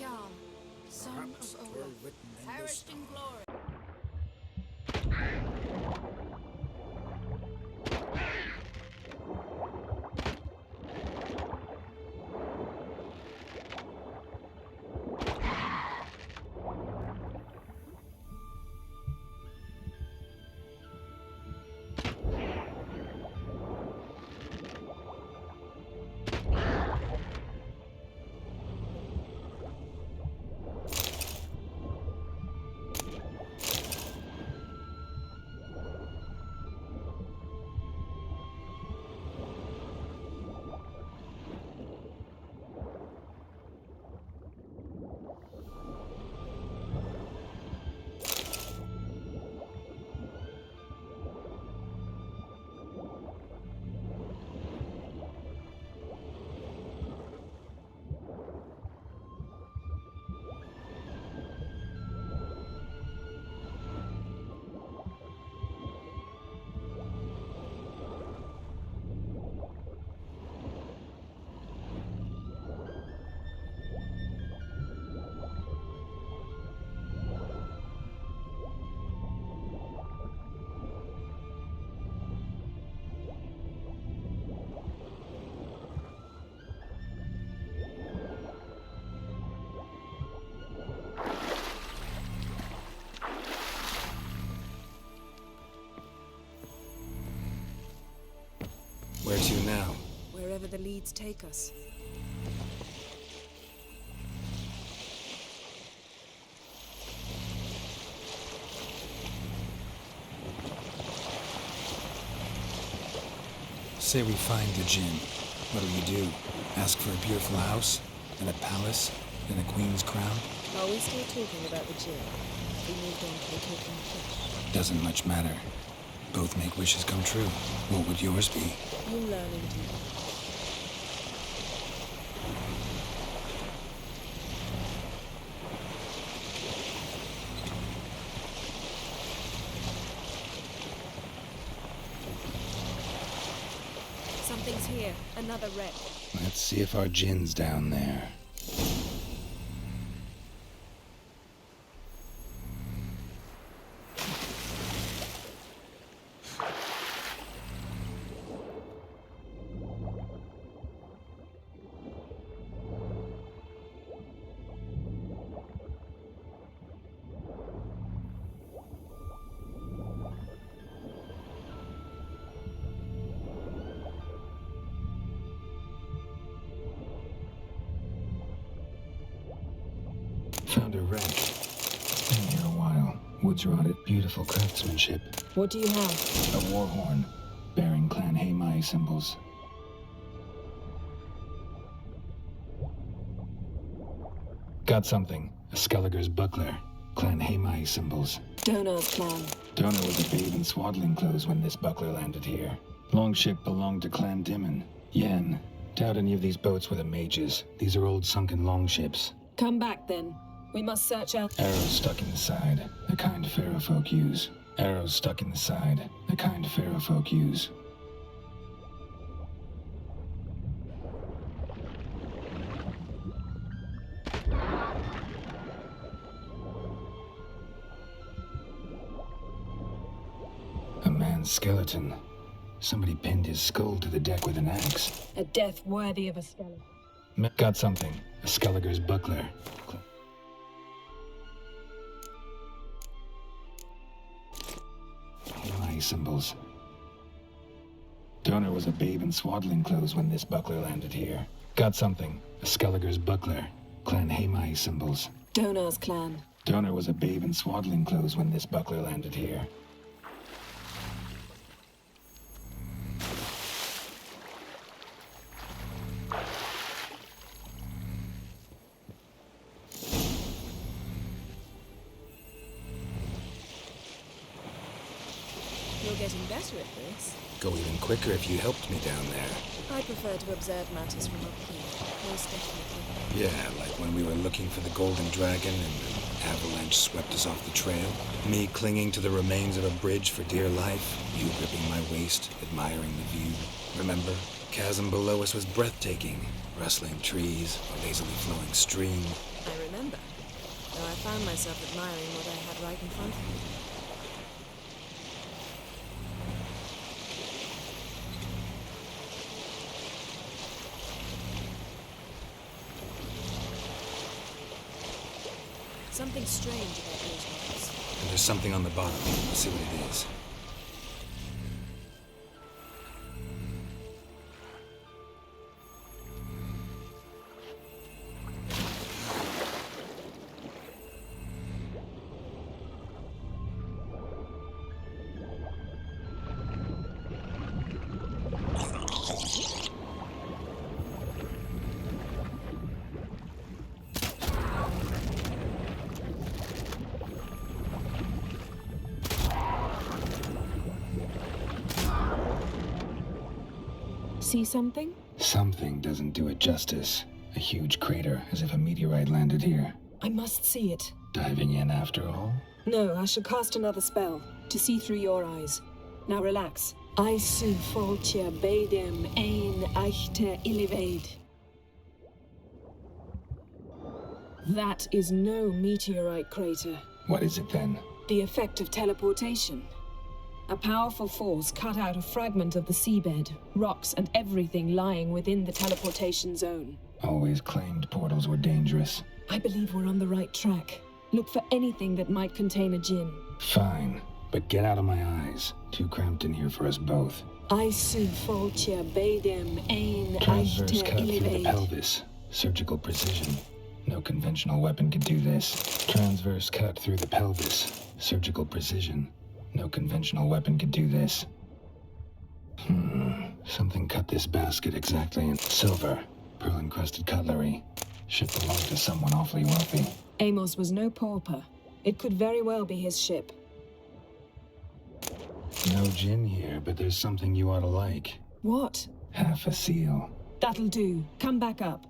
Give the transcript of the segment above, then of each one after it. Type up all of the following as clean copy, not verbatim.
Garl, son of Olaf, perished in glory. Where to now? Wherever the leads take us. Say we find the djinn. What'll you do? Ask for a beautiful house? And a palace? And a queen's crown? Are we still talking about the djinn? We moved on to the talking fish. Doesn't much matter. Both make wishes come true. What would yours be? You learn indeed. Something's here. Another wreck. Let's see if our djinn's down there. Found a wreck. It's been here a while. Woods rotted, beautiful craftsmanship. What do you have? A war horn, bearing Clan Haemai symbols. Got something. A Skelliger's buckler, Clan Haemai symbols. Donar's clan. Donar was a babe in swaddling clothes when this buckler landed here. Longship belonged to Clan Dimon. Yen. Doubt any of these boats were the mages. These are old sunken longships. Come back then. We must search out. Arrows stuck in the side, the kind pharaoh folk use. Arrows stuck in the side, the kind pharaoh folk use. A man's skeleton. Somebody pinned his skull to the deck with an axe. A death worthy of a skeleton. Got something. A Skelliger's buckler. Haemai symbols. Donar was a babe in swaddling clothes when this buckler landed here. Got something. A Skelliger's buckler. Clan Haemai symbols. Donar's clan. Donar was a babe in swaddling clothes when this buckler landed here. You're getting better at this. Go even quicker if you helped me down there. I prefer to observe matters from up here, most definitely. Yeah, like when we were looking for the Golden Dragon and an avalanche swept us off the trail. Me clinging to the remains of a bridge for dear life. You gripping my waist, admiring the view. Remember? Chasm below us was breathtaking. Rustling trees, a lazily flowing stream. I remember, though I found myself admiring what I had right in front of me. Something strange about those rocks. And there's something on the bottom. Let's see what it is. See something? Something doesn't do it justice. A huge crater, as if a meteorite landed here. I must see it. Diving in after all? No, I shall cast another spell, to see through your eyes. Now relax. I su foltia bedem ein echte illivaid. That is no meteorite crater. What is it then? The effect of teleportation. A powerful force cut out a fragment of the seabed, rocks and everything lying within the teleportation zone. Always claimed portals were dangerous. I believe we're on the right track. Look for anything that might contain a djinn. Fine, but get out of my eyes. Too cramped in here for us both. I su foltia bedem ein Transverse echte cut through the illivaid. pelvis. Surgical precision. No conventional weapon could do this. Transverse cut through the pelvis. Surgical precision. No conventional weapon could do this. Something cut this basket exactly in silver. Pearl-encrusted cutlery. Should belong to someone awfully wealthy. Amos was no pauper. It could very well be his ship. No gin here, but there's something you ought to like. What? Half a seal. That'll do. Come back up.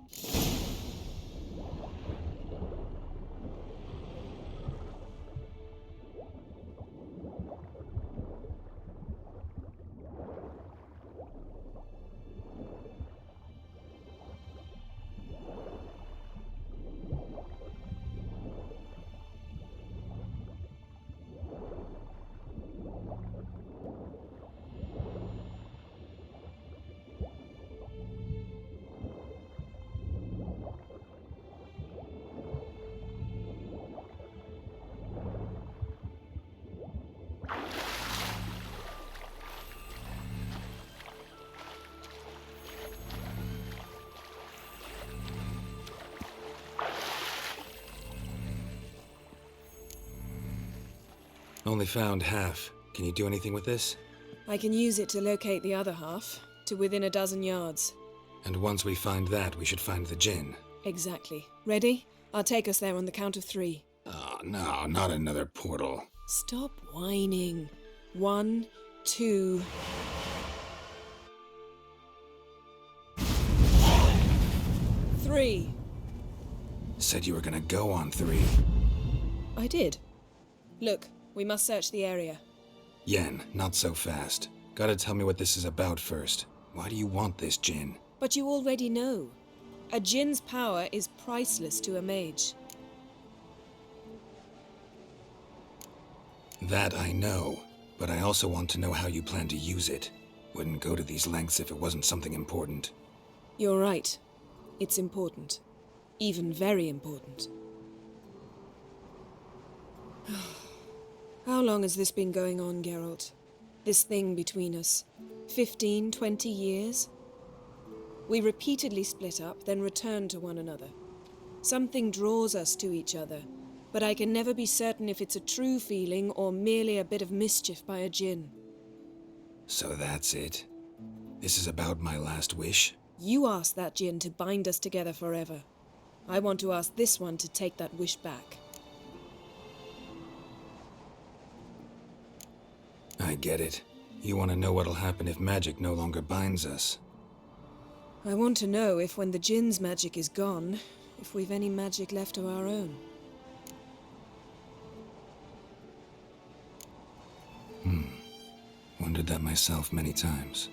Only found half. Can you do anything with this? I can use it to locate the other half, to within a dozen yards. And once we find that, we should find the gin. Exactly. Ready? I'll take us there on the count of 3. Oh, no, not another portal. Stop whining. 1, 2... 3. Said you were gonna go on 3. I did. Look, we must search the area. Yen, not so fast. Gotta tell me what this is about first. Why do you want this gin? But you already know. A djinn's power is priceless to a mage. That I know, but I also want to know how you plan to use it. Wouldn't go to these lengths if it wasn't something important. You're right. It's important. Even very important. How long has this been going on, Geralt? This thing between us? 15, 20 years? We repeatedly split up, then returned to one another. Something draws us to each other, but I can never be certain if it's a true feeling or merely a bit of mischief by a djinn. So that's it? This is about my last wish? You asked that djinn to bind us together forever. I want to ask this one to take that wish back. I get it. You want to know what'll happen if magic no longer binds us. I want to know if when the djinn's magic is gone, if we've any magic left of our own. Wondered that myself many times.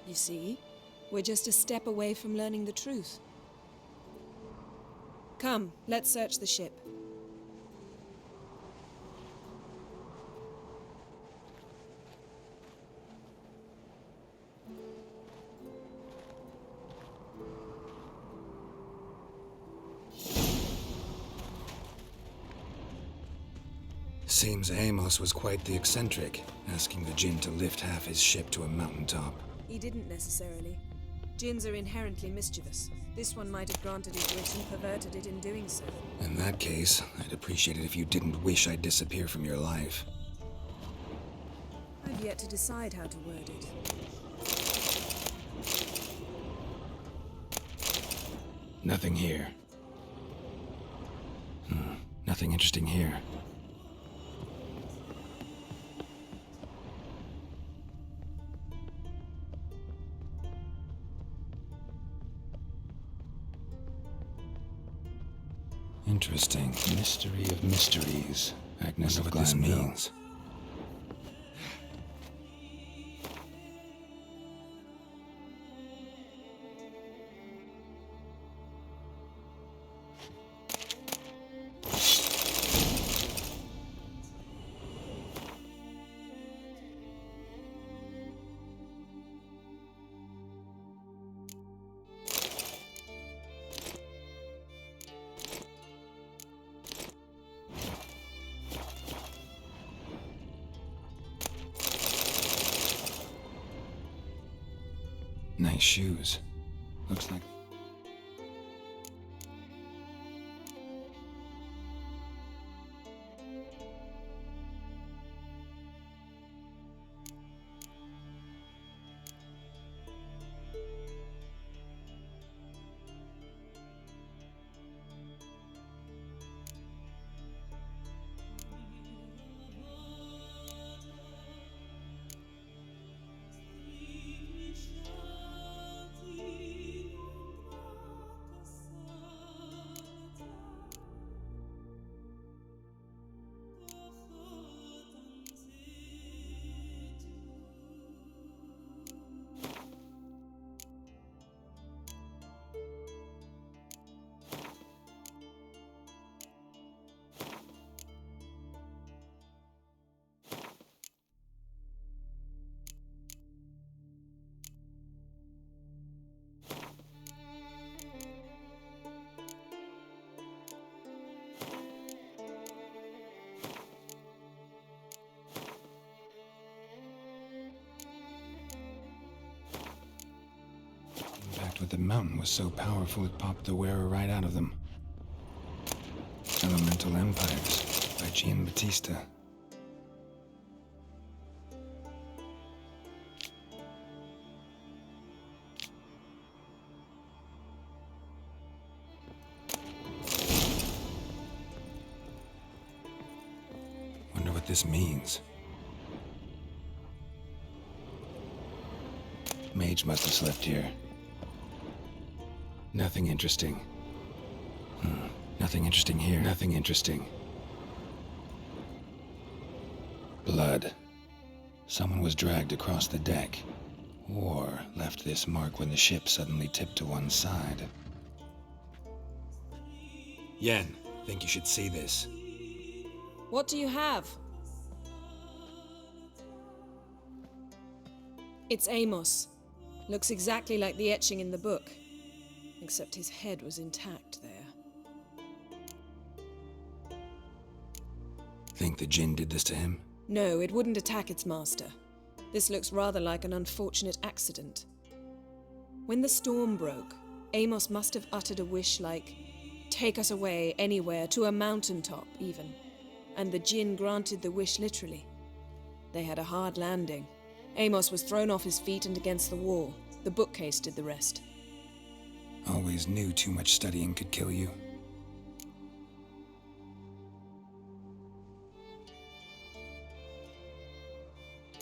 You see? We're just a step away from learning the truth. Come, let's search the ship. Seems Amos was quite the eccentric, asking the Jinn to lift half his ship to a mountaintop. He didn't necessarily. Jinns are inherently mischievous. This one might have granted his wish and perverted it in doing so. In that case, I'd appreciate it if you didn't wish I'd disappear from your life. I've yet to decide how to word it. Nothing here. Nothing interesting here. Interesting. Mystery of mysteries. Agnes of what this means. Nice shoes. Looks like... But the mountain was so powerful it popped the wearer right out of them. Elemental Empires by Giambattista. Wonder what this means. Mage must have slept here. Nothing interesting. Nothing interesting here. Nothing interesting. Blood. Someone was dragged across the deck. Or left this mark when the ship suddenly tipped to one side. Yen, think you should see this. What do you have? It's Amos. Looks exactly like the etching in the book. Except his head was intact there. Think the Jinn did this to him? No, it wouldn't attack its master. This looks rather like an unfortunate accident. When the storm broke, Amos must have uttered a wish like, "Take us away, anywhere, to a mountaintop, even." And the Jinn granted the wish literally. They had a hard landing. Amos was thrown off his feet and against the wall. The bookcase did the rest. Always knew too much studying could kill you.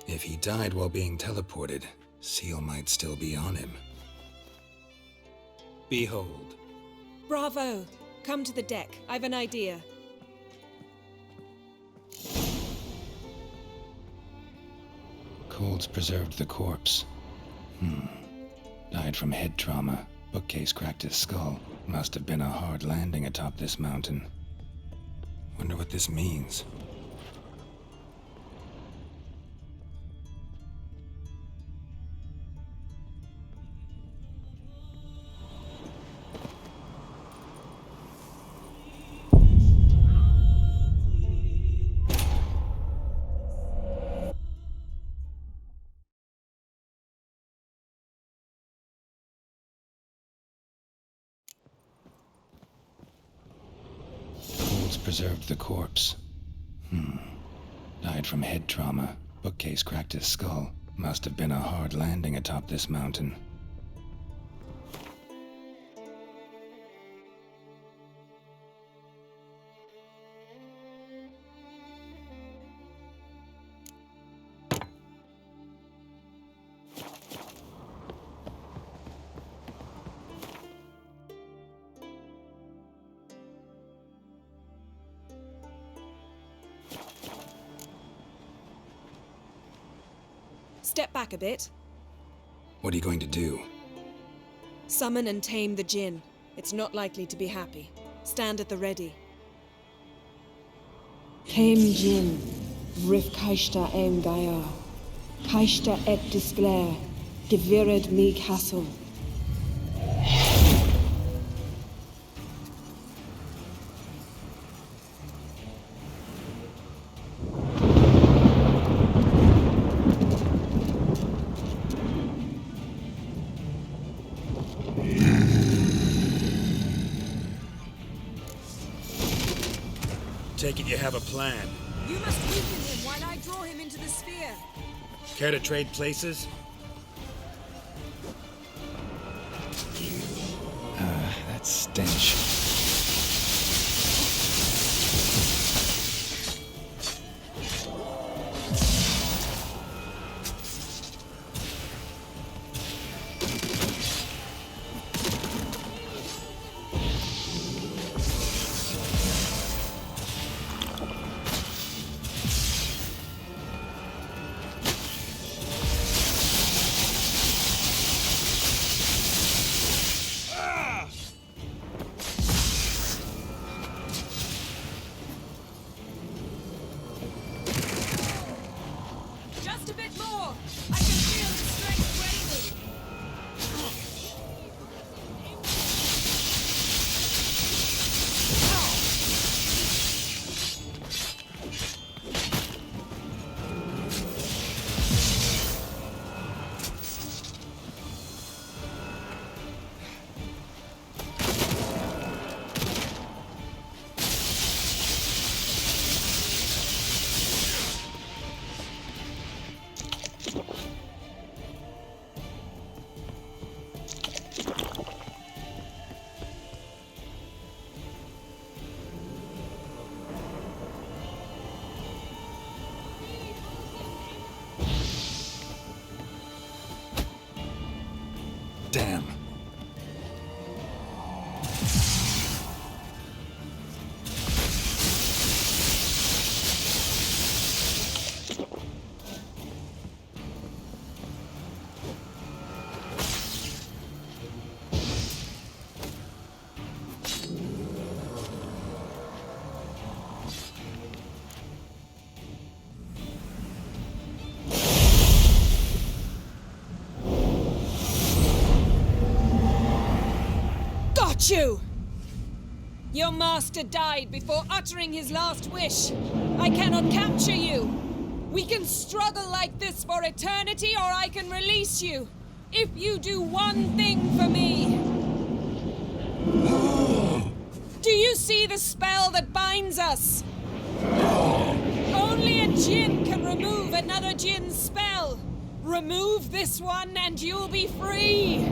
If he died while being teleported, Seal might still be on him. Behold. Bravo! Come to the deck. I've an idea. Cold's preserved the corpse. Died from head trauma. Bookcase cracked his skull. Must have been a hard landing atop this mountain. Wonder what this means. Folds preserved the corpse. Died from head trauma. Bookcase cracked his skull. Must have been a hard landing atop this mountain. Step back a bit. What are you going to do? Summon and tame the Jinn. It's not likely to be happy. Stand at the ready. Tame Jinn, Rif Kaishta Aim Gaia, Kaishta et Disglair, Devired me Castle. Take it you have a plan. You must weaken him while I draw him into the sphere. Care to trade places? That stench. Just a bit more! I can feel his strength waning! Damn. You! Your master died before uttering his last wish. I cannot capture you. We can struggle like this for eternity, or I can release you. If you do one thing for me. Do you see the spell that binds us? Only a Jinn can remove another Jinn's spell. Remove this one and you'll be free.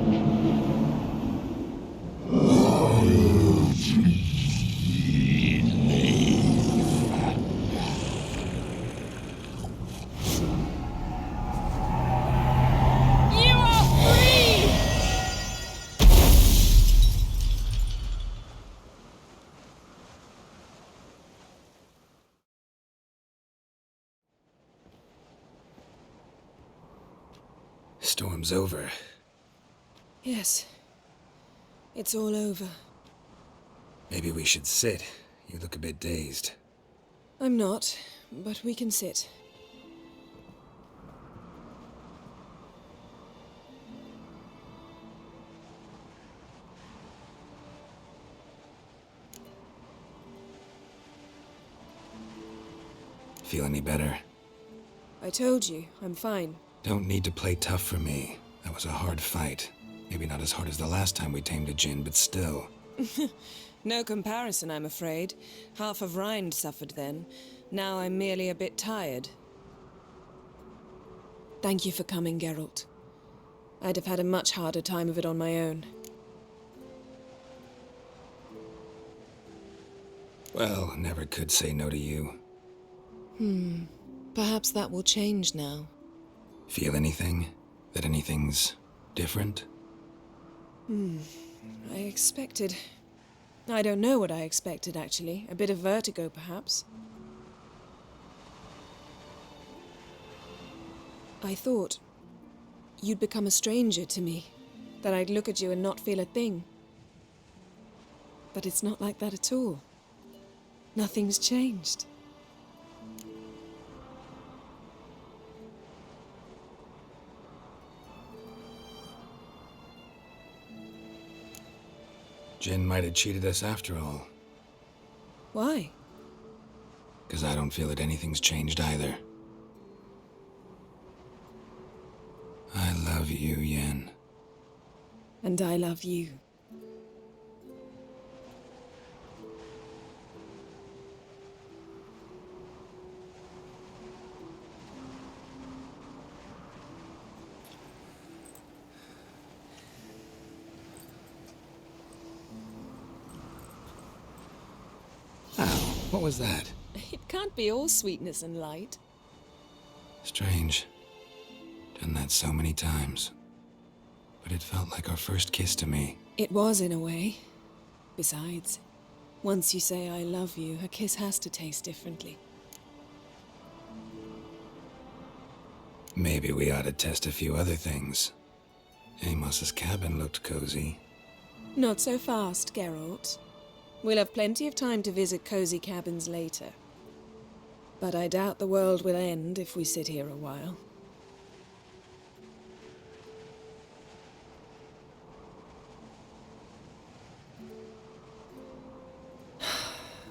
Storm's over. Yes. It's all over. Maybe we should sit. You look a bit dazed. I'm not, but we can sit. Feel any better? I told you, I'm fine. Don't need to play tough for me. That was a hard fight. Maybe not as hard as the last time we tamed a djinn, but still. No comparison, I'm afraid. Half of Rind suffered then. Now I'm merely a bit tired. Thank you for coming, Geralt. I'd have had a much harder time of it on my own. Well, never could say no to you. Perhaps that will change now. Feel anything? That anything's different? I expected... I don't know what I expected, actually. A bit of vertigo, perhaps. I thought you'd become a stranger to me, that I'd look at you and not feel a thing. But it's not like that at all. Nothing's changed. Jinn might have cheated us after all. Why? 'Cause I don't feel that anything's changed either. I love you, Yen. And I love you. What was that? It can't be all sweetness and light. Strange. Done that so many times. But it felt like our first kiss to me. It was, in a way. Besides, once you say I love you, a kiss has to taste differently. Maybe we ought to test a few other things. Amos's cabin looked cozy. Not so fast, Geralt. We'll have plenty of time to visit cozy cabins later. But I doubt the world will end if we sit here a while.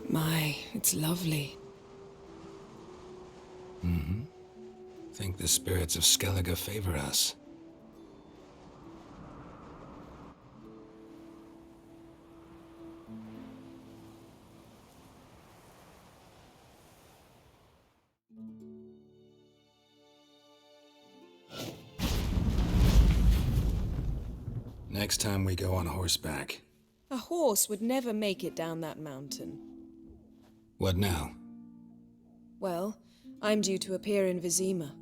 My, it's lovely. Think the spirits of Skellige favor us. Next time we go on horseback. A horse would never make it down that mountain. What now? Well, I'm due to appear in Vizima.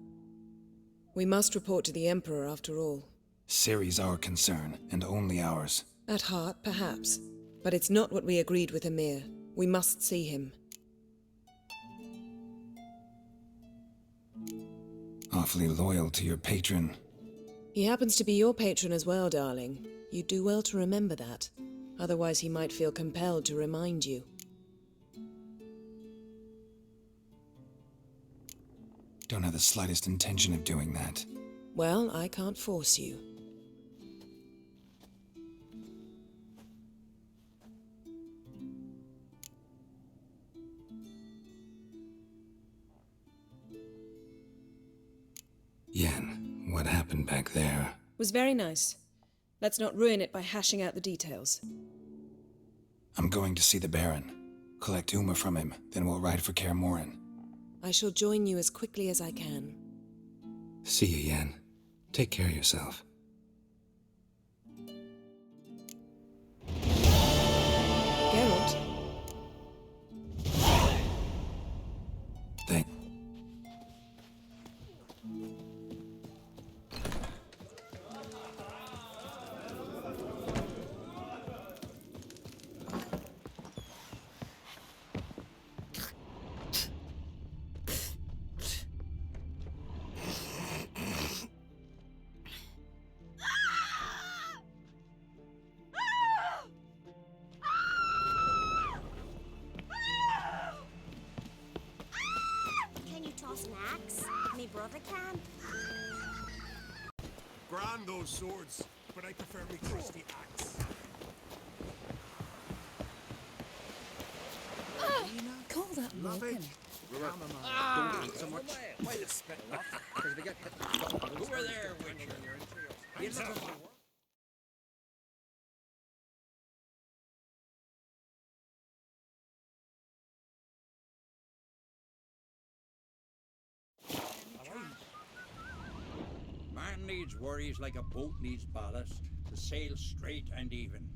We must report to the Emperor after all. Ciri's our concern, and only ours. At heart, perhaps. But it's not what we agreed with Emir. We must see him. Awfully loyal to your patron. He happens to be your patron as well, darling. You'd do well to remember that. Otherwise he might feel compelled to remind you. Don't have the slightest intention of doing that. Well, I can't force you. Yen, what happened back there? Was very nice. Let's not ruin it by hashing out the details. I'm going to see the Baron. Collect Uma from him, then we'll ride for Kaer Morhen. I shall join you as quickly as I can. See you, Yen. Take care of yourself. Geralt? Thank... I can. Grand those swords, but I prefer me trusty axe. Call that broken. Don't eat so much. Why the spit off? Because we get hit. Over there, Witcher. Man needs worries like a boat needs ballast to sail straight and even.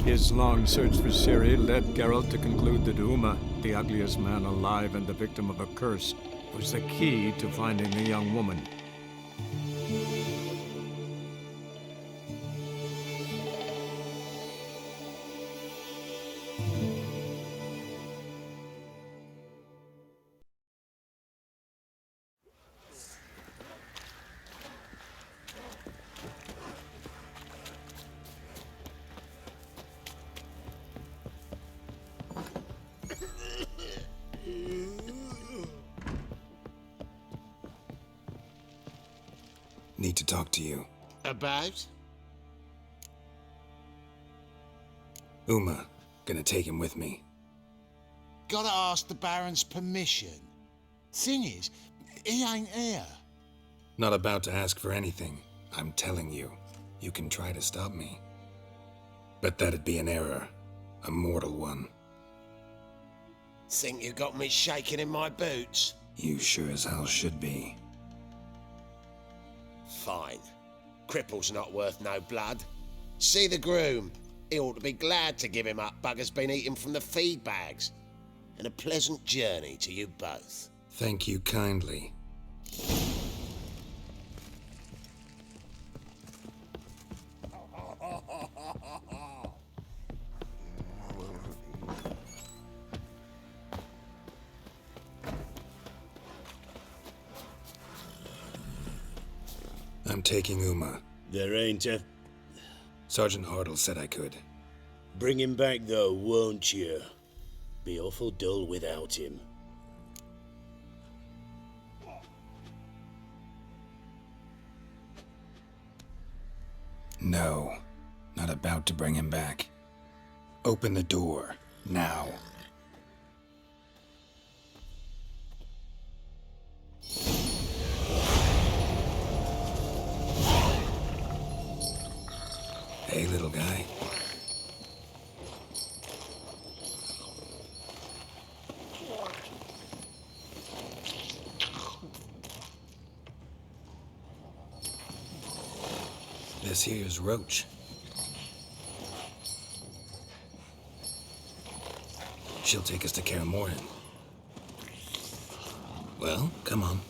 His long search for Ciri led Geralt to conclude that Uma, the ugliest man alive and the victim of a curse, was the key to finding the young woman. Need to talk to you. About? Uma. Gonna take him with me. Gotta ask the Baron's permission. Thing is, he ain't here. Not about to ask for anything. I'm telling you. You can try to stop me. But that'd be an error. A mortal one. Think you got me shaking in my boots? You sure as hell should be. Fine. Cripple's not worth no blood. See the groom. He ought to be glad to give him up. Bugger's been eating from the feed bags. And a pleasant journey to you both. Thank you kindly. I'm taking Uma. There ain't a... Sergeant Hartle said I could. Bring him back though, won't you? Be awful dull without him. No. Not about to bring him back. Open the door. Now. Hey, little guy. This here's Roach. She'll take us to Kaer Morhen. Well, come on.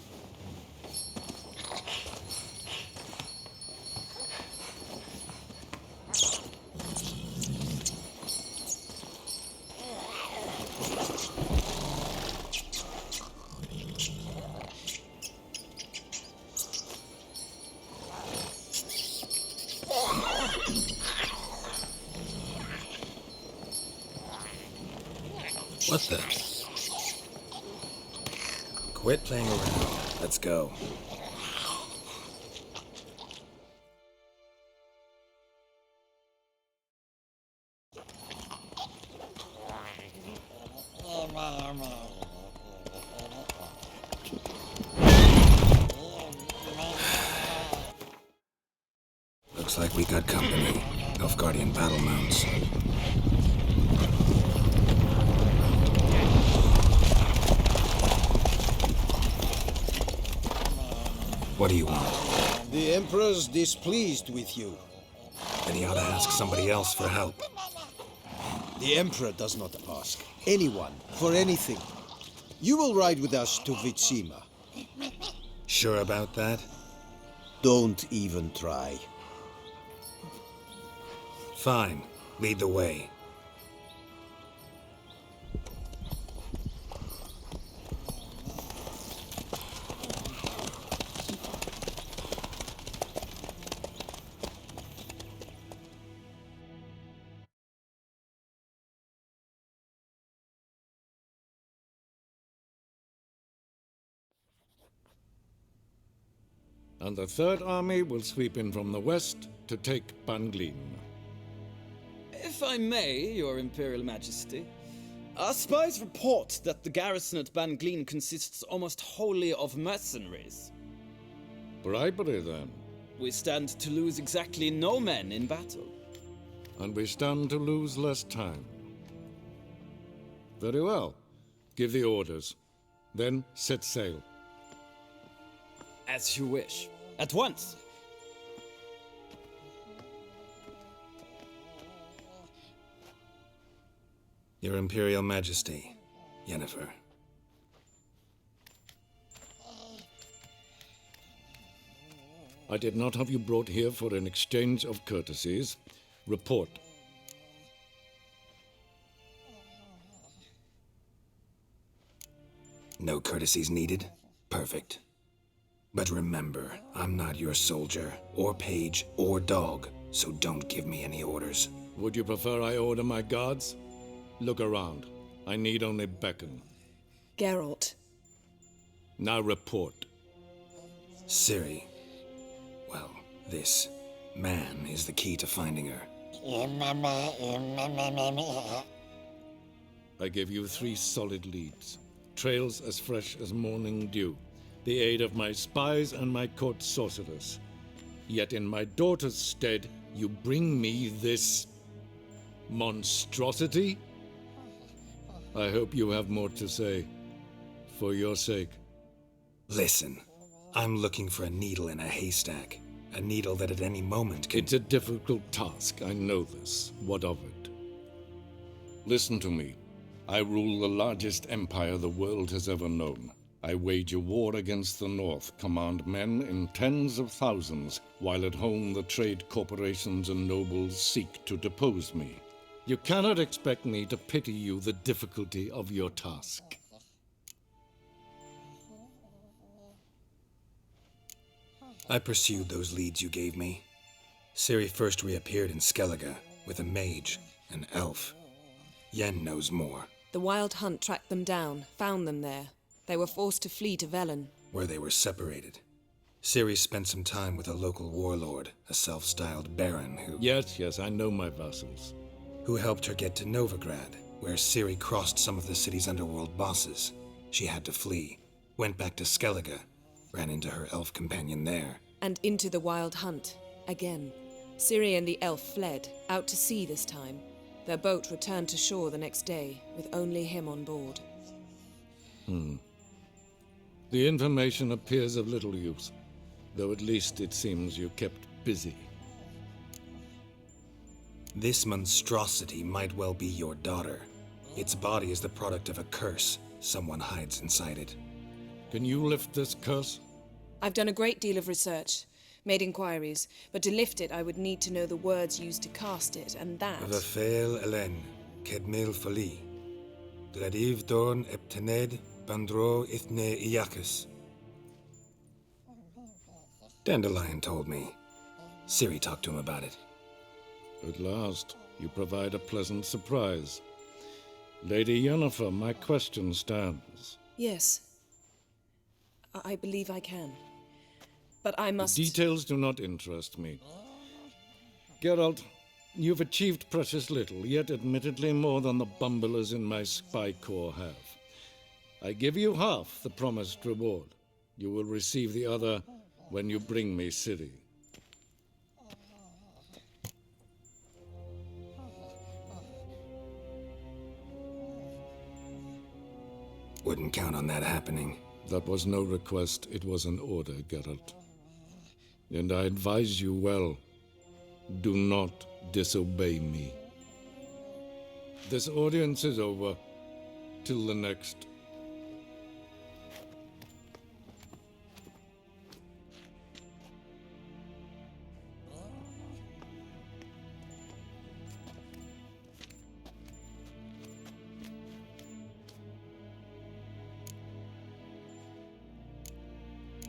What the? Quit playing around. Let's go. Looks like we got company. Nilfgaardian battle mounts. What do you want? The Emperor's displeased with you. Then he ought to ask somebody else for help. The Emperor does not ask anyone for anything. You will ride with us to Vitsima. Sure about that? Don't even try. Fine. Lead the way. And the Third Army will sweep in from the west to take Banglin. If I may, Your Imperial Majesty, our spies report that the garrison at Banglin consists almost wholly of mercenaries. Bribery, then. We stand to lose exactly no men in battle. And we stand to lose less time. Very well. Give the orders. Then set sail. As you wish. At once! Your Imperial Majesty, Yennefer. I did not have you brought here for an exchange of courtesies. Report. No courtesies needed? Perfect. But remember, I'm not your soldier, or page, or dog, so don't give me any orders. Would you prefer I order my guards? Look around. I need only beckon. Geralt. Now report. Ciri. Well, this man is the key to finding her. I give you 3 solid leads. Trails as fresh as morning dew. The aid of my spies and my court sorcerers. Yet in my daughter's stead, you bring me this monstrosity? I hope you have more to say. For your sake. Listen, I'm looking for a needle in a haystack. A needle that at any moment can... It's a difficult task, I know this. What of it? Listen to me. I rule the largest empire the world has ever known. I wage a war against the North, command men in tens of thousands, while at home the trade corporations and nobles seek to depose me. You cannot expect me to pity you the difficulty of your task. I pursued those leads you gave me. Ciri first reappeared in Skellige with a mage, an elf. Yen knows more. The Wild Hunt tracked them down, found them there. They were forced to flee to Velen, Where they were separated. Ciri spent some time with a local warlord, a self-styled baron who... Yes, I know my vassals. Who helped her get to Novigrad, where Ciri crossed some of the city's underworld bosses. She had to flee, went back to Skellige, ran into her elf companion there. and into the Wild Hunt, again. Ciri and the elf fled, out to sea this time. Their boat returned to shore the next day, with only him on board. The information appears of little use, though at least it seems you kept busy. This monstrosity might well be your daughter. Its body is the product of a curse. Someone hides inside it. Can you lift this curse? I've done a great deal of research, made inquiries, but to lift it I would need to know the words used to cast it, and that... Vafael Elen, Kedmil Fali. Gladiv Dorn Eptened, Bandro Ithne Iacus. Dandelion told me. Ciri talked to him about it. At last, you provide a pleasant surprise. Lady Yennefer, my question stands. Yes. I believe I can. But I must... The details do not interest me. Geralt, you've achieved precious little, yet admittedly more than the bumblers in my spy corps have. I give you half the promised reward. You will receive the other when you bring me Ciri. Wouldn't count on that happening. That was no request, it was an order, Geralt. And I advise you well, do not disobey me. This audience is over. Till the next.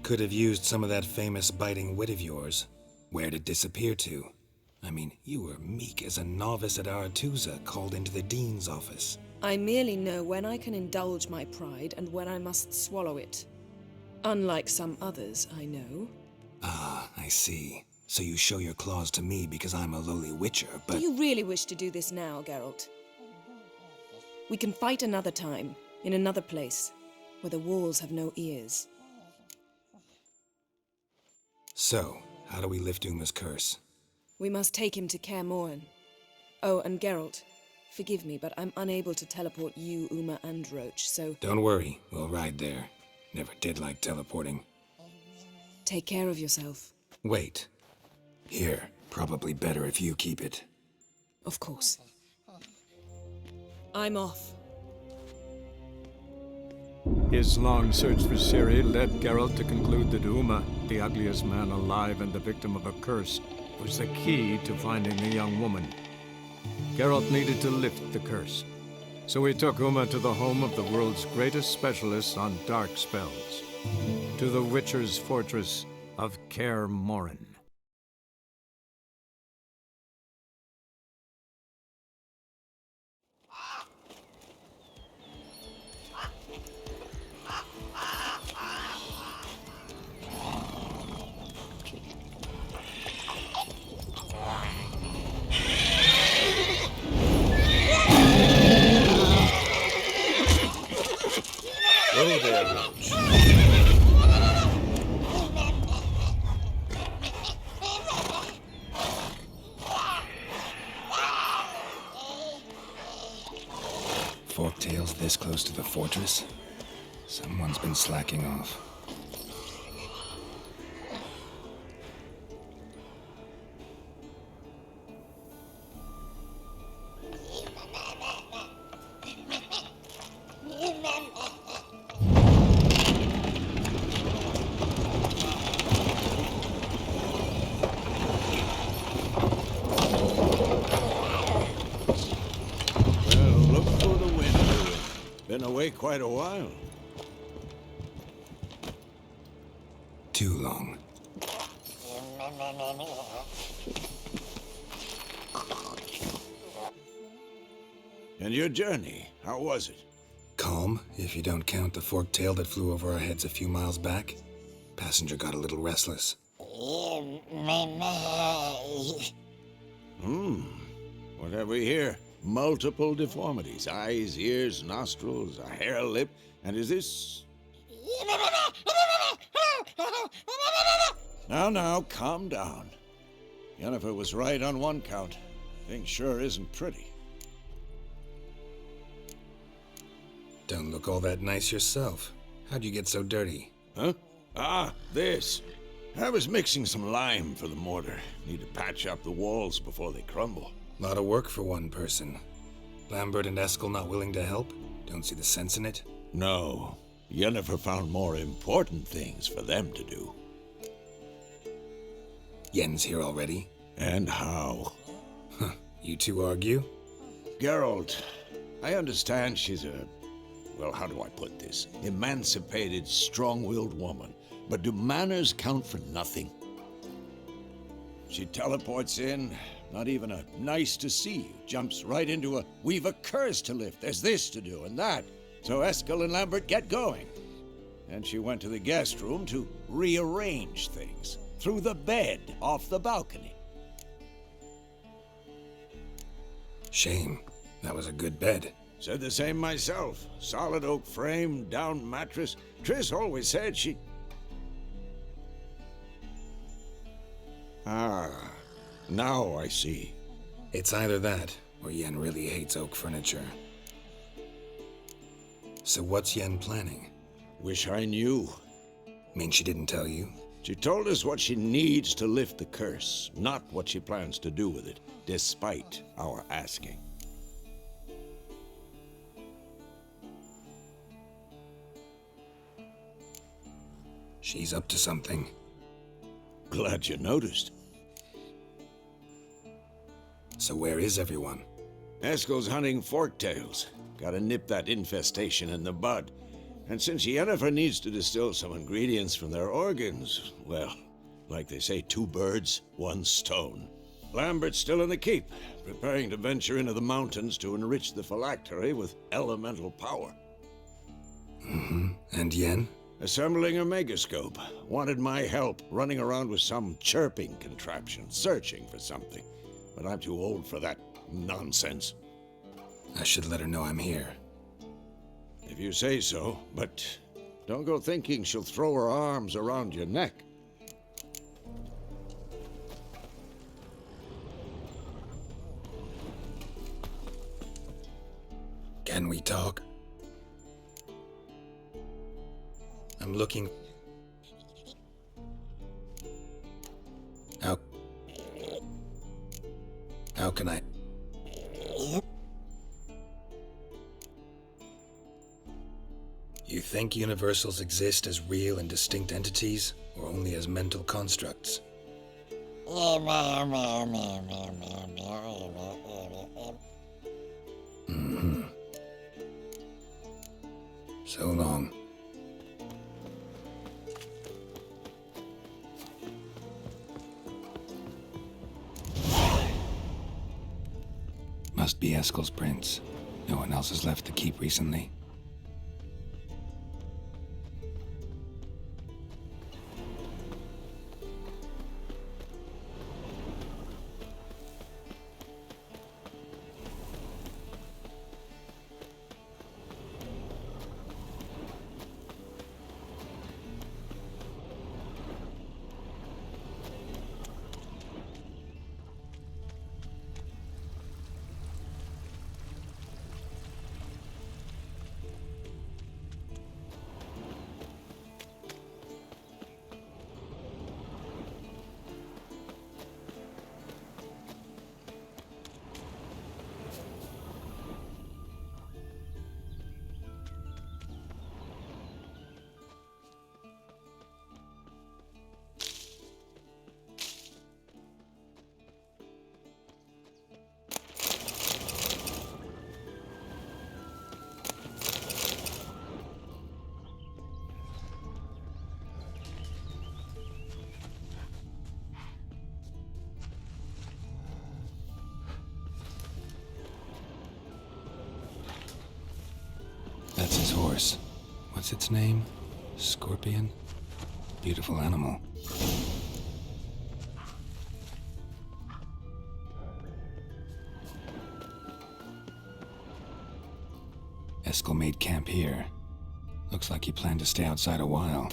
Could have used some of that famous biting wit of yours. Where'd it disappear to? I mean, you were meek as a novice at Aretusa called into the dean's office. I merely know when I can indulge my pride and when I must swallow it. Unlike some others, I know. Ah, I see. So you show your claws to me because I'm a lowly witcher, but... Do you really wish to do this now, Geralt? We can fight another time, in another place, where the walls have no ears. So, how do we lift Uma's curse? We must take him to Kaer Morhen. Oh, and Geralt, forgive me, but I'm unable to teleport you, Uma, and Roach, so... Don't worry, we'll ride there. Never did like teleporting. Take care of yourself. Wait. Here, probably better if you keep it. Of course. I'm off. His long search for Ciri led Geralt to conclude that Uma, the ugliest man alive and the victim of a curse, was the key to finding the young woman. Geralt needed to lift the curse, so he took Uma to the home of the world's greatest specialist on dark spells, to the Witcher's fortress of Kaer Morhen. Go there, Roach. Forktails this close to the fortress? Someone's been slacking off. Been away quite a while. Too long. And your journey, how was it? Calm, if you don't count the forktail that flew over our heads a few miles back. Passenger got a little restless. What have we here? Multiple deformities. Eyes, ears, nostrils, a hair lip. And is this... Now, calm down. Yennefer was right on one count. Thing sure isn't pretty. Don't look all that nice yourself. How'd you get so dirty? Huh? Ah, this. I was mixing some lime for the mortar. Need to patch up the walls before they crumble. Lot of work for one person. Lambert and Eskel not willing to help? Don't see the sense in it? No. Yennefer found more important things for them to do. Yen's here already? And how? Huh. You two argue? Geralt, I understand she's a... Well, how do I put this? Emancipated, strong-willed woman. But do manners count for nothing? She teleports in, not even a nice to see you, jumps right into a, we've a curse to lift, there's this to do and that. So Eskel and Lambert get going. And she went to the guest room to rearrange things. Through the bed, off the balcony. Shame. That was a good bed. Said the same myself. Solid oak frame, down mattress. Triss always said she... Ah, now I see. It's either that, or Yen really hates oak furniture. So what's Yen planning? Wish I knew. Mean she didn't tell you? She told us what she needs to lift the curse, not what she plans to do with it, despite our asking. She's up to something. Glad you noticed. So where is everyone? Eskel's hunting forktails. Gotta nip that infestation in the bud. And since Yennefer needs to distill some ingredients from their organs, well, like they say, 2 birds, 1 stone. Lambert's still in the keep, preparing to venture into the mountains to enrich the phylactery with elemental power. And Yen? Assembling a megascope. Wanted my help running around with some chirping contraption, searching for something. But I'm too old for that nonsense. I should let her know I'm here. If you say so, but don't go thinking she'll throw her arms around your neck. Can we talk? I'm looking... How can I... You think universals exist as real and distinct entities, or only as mental constructs? So long. Must be Eskel's prints. No one else has left the keep recently. That's his horse. What's its name? Scorpion? Beautiful animal. Eskel made camp here. Looks like he planned to stay outside a while.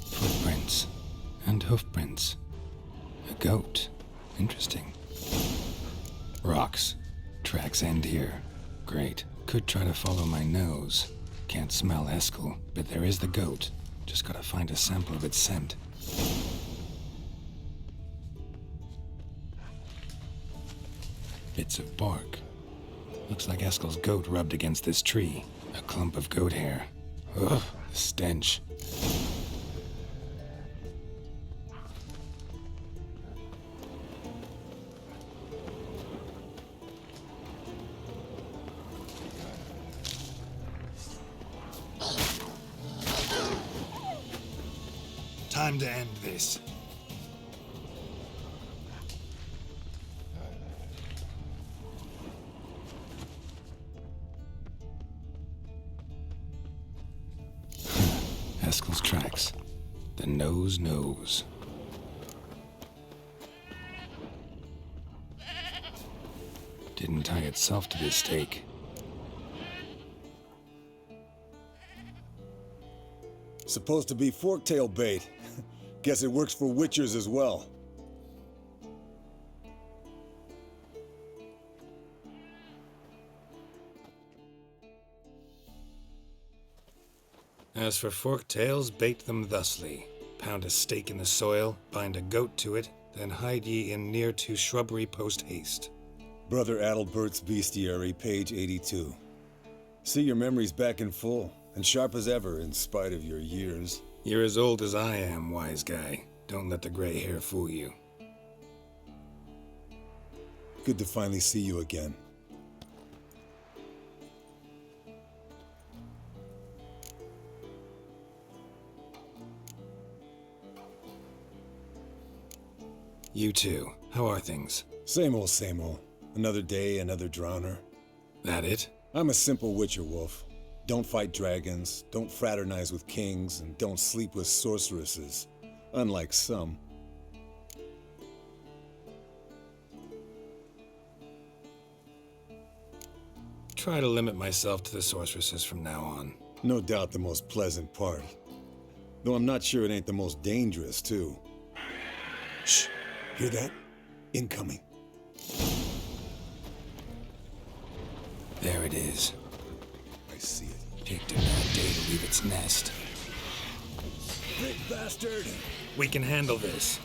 Footprints. And hoofprints. A goat. Interesting. Rocks. Tracks end here. Great. Could try to follow my nose. Can't smell Eskel, but there is the goat. Just gotta find a sample of its scent. Bits of bark. Looks like Eskel's goat rubbed against this tree. A clump of goat hair. Ugh, the stench. Time to end this. Eskel's tracks. The nose knows. Didn't tie itself to this stake. Supposed to be forktail bait. Guess it works for witchers as well. As for forktails, bait them thusly. Pound a stake in the soil, bind a goat to it, Then hide ye in near to shrubbery post haste. Brother Adalbert's Bestiary, page 82. See, your memory's back in full, and sharp as ever, in spite of your years. You're as old as I am, wise guy. Don't let the gray hair fool you. Good to finally see you again. You too. How are things? Same old, same old. Another day, another drowner. That it? I'm a simple witcher wolf. Don't fight dragons, don't fraternize with kings, and don't sleep with sorceresses. Unlike some. Try to limit myself to the sorceresses from now on. No doubt the most pleasant part. Though I'm not sure it ain't the most dangerous, too. Shh. Hear that? Incoming. There it is. I see it. Picked a bad day to leave its nest. Big bastard! We can handle this.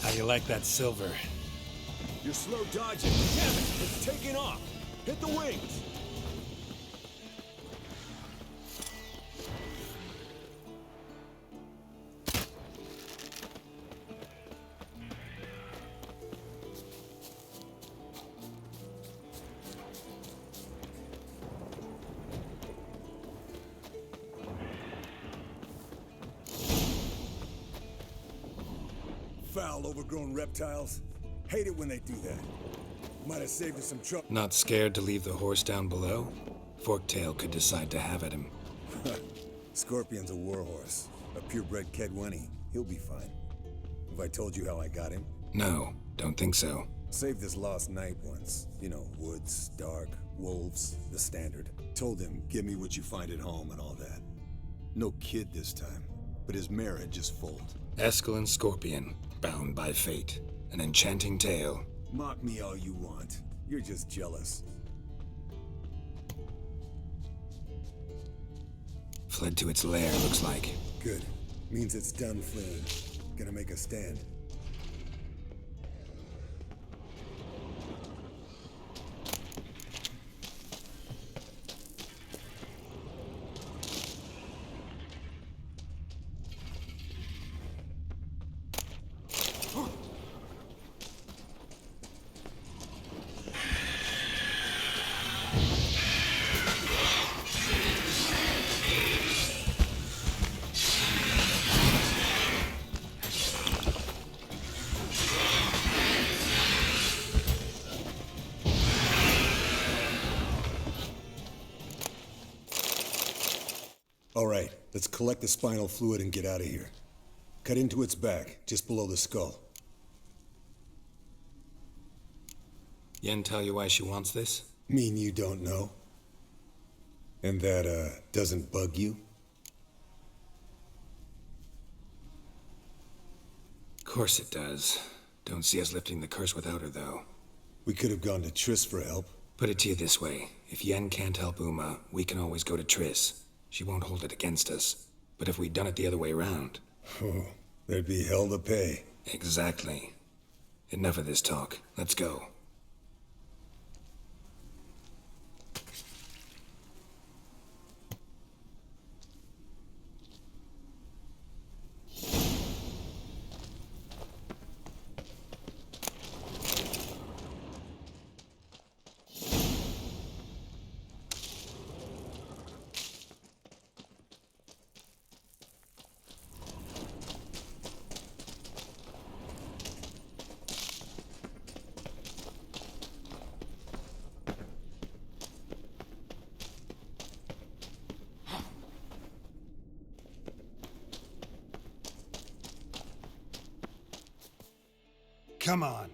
How you like that silver? You're slow dodging. Damn it! It's taking off! Hit the wings! Foul, overgrown reptiles. Hate it when they do that. Might have saved us some trouble. Not scared to leave the horse down below? Forktail could decide to have at him. Scorpion's a warhorse. A purebred Kedwenny. He'll be fine. Have I told you how I got him? No, don't think so. Saved his lost knight once. You know, woods, dark, wolves, the standard. Told him, give me what you find at home and all that. No kid this time, but his mare had just foaled. Eskel Scorpion, bound by fate. An enchanting tale. Mock me all you want. You're just jealous. Fled to its lair, looks like. Good. Means it's done fleeing. Gonna make a stand. All right, let's collect the spinal fluid and get out of here. Cut into its back, just below the skull. Yen tell you why she wants this? Mean you don't know? And that, doesn't bug you? Course it does. Don't see us lifting the curse without her, though. We could have gone to Triss for help. Put it to you this way. If Yen can't help Uma, we can always go to Triss. She won't hold it against us. But if we'd done it the other way around... Oh, there'd be hell to pay. Exactly. Enough of this talk. Let's go. Come on.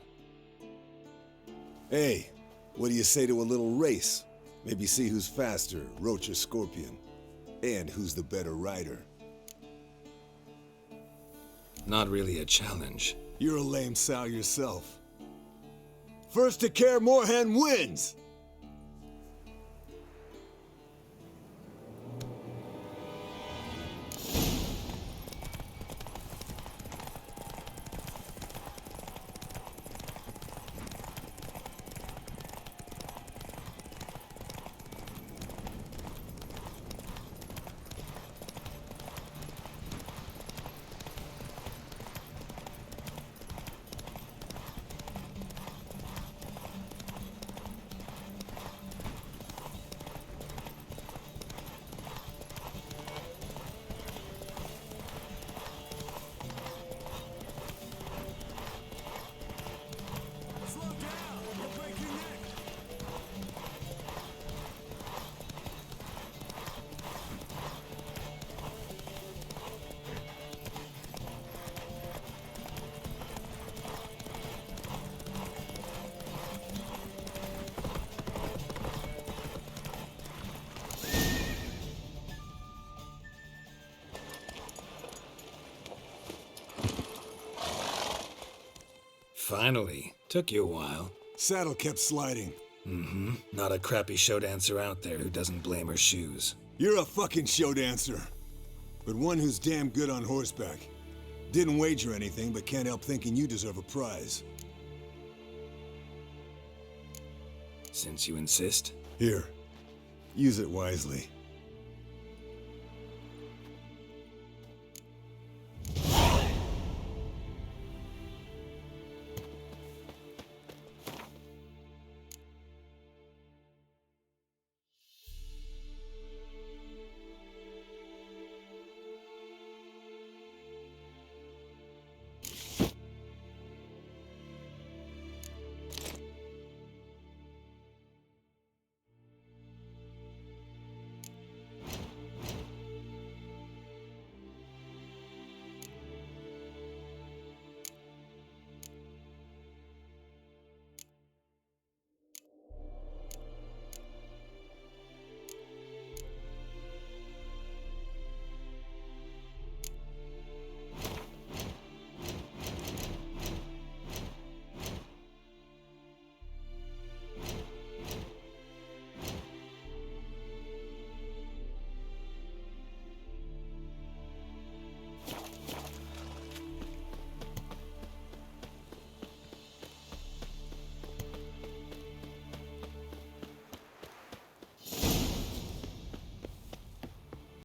Hey, what do you say to a little race? Maybe see who's faster, Roach or Scorpion. And who's the better rider. Not really a challenge. You're a lame sow yourself. First to Kaer Morhen wins! Finally. Took you a while. Saddle kept sliding. Mm-hmm. Not a crappy show dancer out there who doesn't blame her shoes. You're a fucking show dancer. But one who's damn good on horseback. Didn't wager anything, but can't help thinking you deserve a prize. Since you insist. Here. Use it wisely.